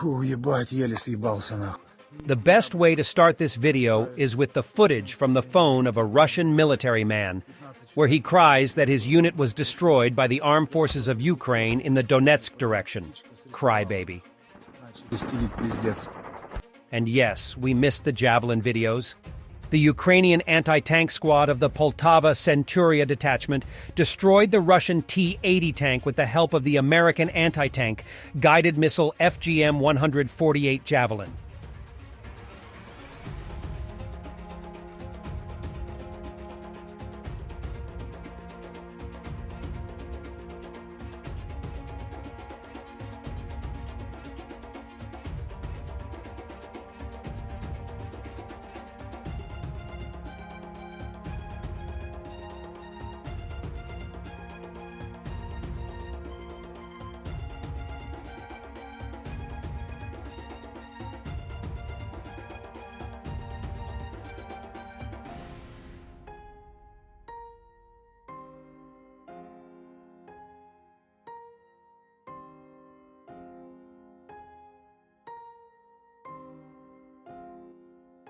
Фу, ебать, еле съебался нахуй. The best way to start this video is with the footage from the phone of a Russian military man, where he cries that his unit was destroyed by the armed forces of Ukraine in the Donetsk direction. Crybaby. And yes, we missed the Javelin videos. The Ukrainian anti-tank squad of the Poltava Centuria detachment destroyed the Russian T-80 tank with the help of the American anti-tank guided missile FGM-148 Javelin.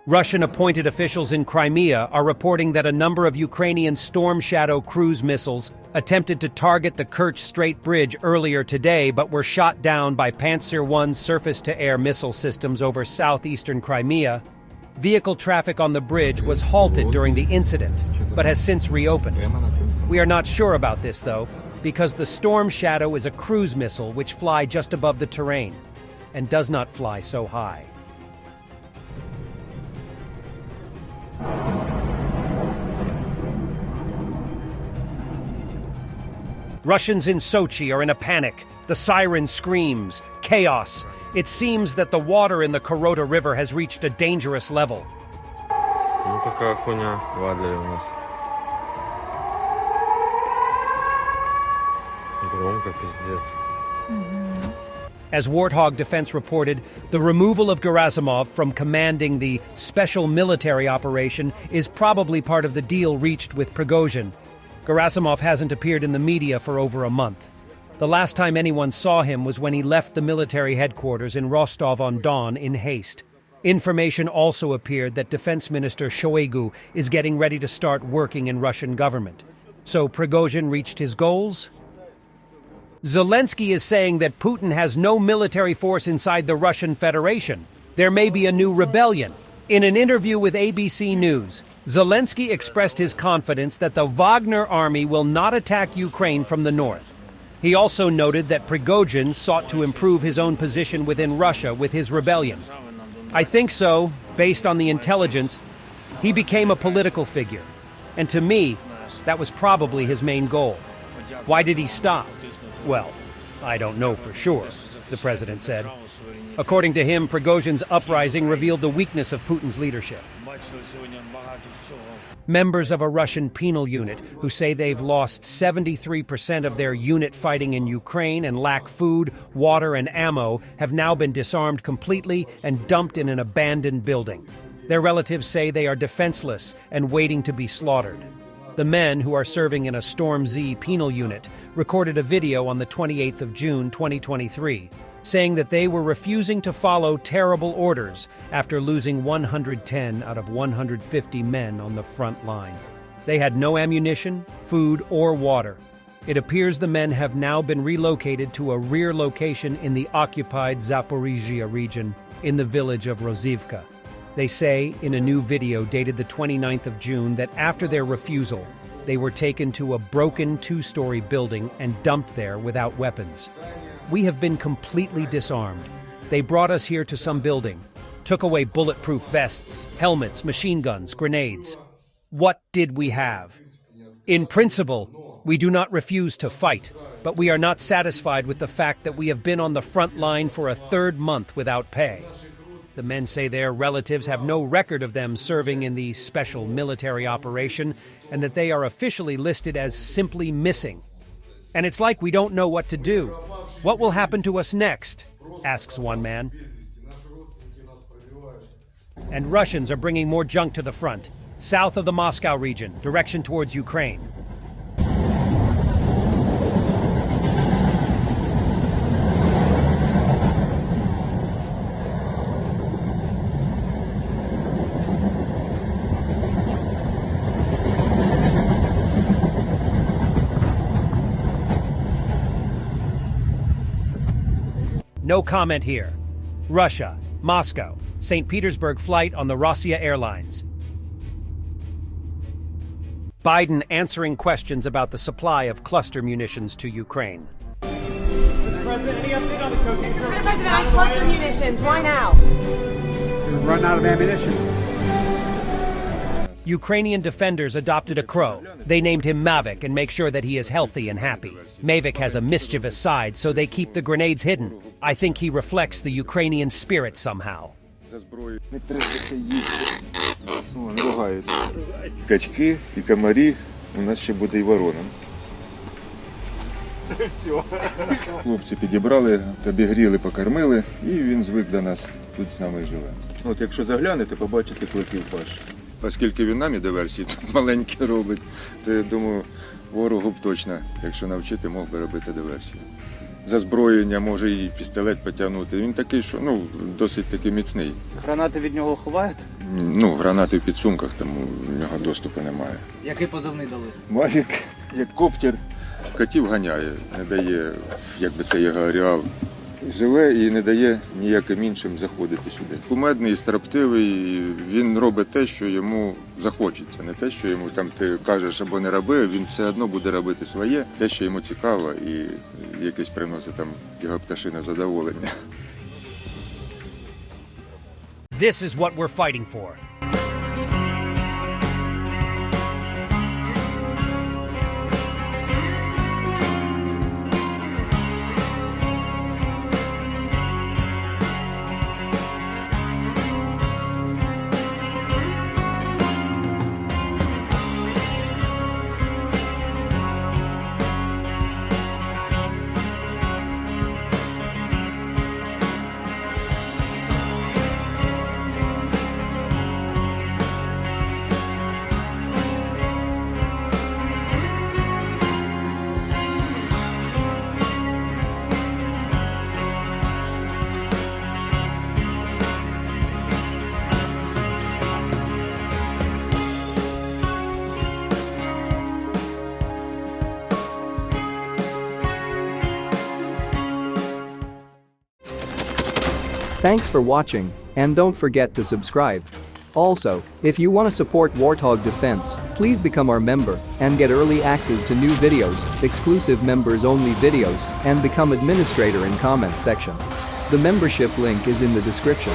Russian appointed officials in Crimea are reporting that a number of Ukrainian Storm Shadow cruise missiles attempted to target the Kerch Strait Bridge earlier today but were shot down by Pantsir-1 surface-to-air missile systems over southeastern Crimea. Vehicle traffic on the bridge was halted during the incident, but has since reopened. We are not sure about this, though, because the Storm Shadow is a cruise missile which fly just above the terrain and does not fly so high. Russians in Sochi are in a panic. The siren screams. Chaos. It seems that the water in the Korota River has reached a dangerous level. Ну такая хуйня в Адлере у нас. Громко, пиздец. As Warthog Defense reported, the removal of Gerasimov from commanding the special military operation is probably part of the deal reached with Prigozhin. Gerasimov hasn't appeared in the media for over a month. The last time anyone saw him was when he left the military headquarters in Rostov-on-Don in haste. Information also appeared that Defense Minister Shoigu is getting ready to start working in Russian government. So Prigozhin reached his goals? Zelensky is saying that Putin has no military force inside the Russian Federation. There may be a new rebellion. In an interview with ABC News, Zelensky expressed his confidence that the Wagner army will not attack Ukraine from the north. He also noted that Prigozhin sought to improve his own position within Russia with his rebellion. I think so, based on the intelligence. He became a political figure. And to me, that was probably his main goal. Why did he stop? Well, I don't know for sure, the president said. According to him, Prigozhin's uprising revealed the weakness of Putin's leadership. Members of a Russian penal unit who say they've lost 73% of their unit fighting in Ukraine and lack food, water, and ammo have now been disarmed completely and dumped in an abandoned building. Their relatives say they are defenseless and waiting to be slaughtered. The men, who are serving in a Storm Z penal unit, recorded a video on the 28th of June 2023, saying that they were refusing to follow terrible orders after losing 110 out of 150 men on the front line. They had no ammunition, food, or water. It appears the men have now been relocated to a rear location in the occupied Zaporizhia region, in the village of Rozivka. They say, in a new video dated the 29th of June, that after their refusal, they were taken to a broken two-story building and dumped there without weapons. We have been completely disarmed. They brought us here to some building, took away bulletproof vests, helmets, machine guns, grenades. What did we have? In principle, we do not refuse to fight, but we are not satisfied with the fact that we have been on the front line for a third month without pay. The men say their relatives have no record of them serving in the special military operation and that they are officially listed as simply missing. And it's like we don't know what to do. What will happen to us next? Asks one man. And Russians are bringing more junk to the front, south of the Moscow region, direction towards Ukraine. No comment here. Russia, Moscow, St. Petersburg flight on the Rossiya Airlines. Biden answering questions about the supply of cluster munitions to Ukraine. Mr. President, any update on the cocaine? Mr. President, cluster munitions. Why now? We've run out of ammunition. Ukrainian defenders adopted a crow. They named him Mavic and make sure that he is healthy and happy. Mavic has a mischievous side, so they keep the grenades hidden. I think he reflects the Ukrainian spirit somehow. Не треба це їсти. Вон, ругаються. Качки і комарі, у нас ще буде і ворона. Хлопці підібрали, обігріли, покормили, і він звик до нас, тут з нами живе. От якщо заглянете, побачите кликів паш. Оскільки він нам і диверсії тут маленькі робить, то я думаю, ворогу б точно, якщо навчити, мог би робити диверсії. За зброєння може і пістолет потягнути. Він такий, що досить таки міцний. Гранати від нього ховають? Гранати в підсумках, тому в нього доступу немає. Який позивний дали? Мавік, як коптер. Котів ганяє, не дає, якби це його ареал. Живе і не дає ніяким іншим заходити сюди. Кумедний, строптивий, він робить те, що йому захочеться. Не те, що йому там ти кажеш або не роби, він все одно буде робити своє, те, що йому цікаво і якесь приносить там його пташине задоволення. This is what we're fighting for. Thanks for watching, and don't forget to subscribe. Also, if you want to support Warthog Defense, please become our member and get early access to new videos, exclusive members-only videos, and become administrator in comment section. The membership link is in the description.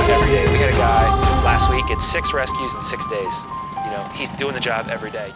Every day. We had a guy last week, it's 6 rescues in 6 days. You know, he's doing the job every day.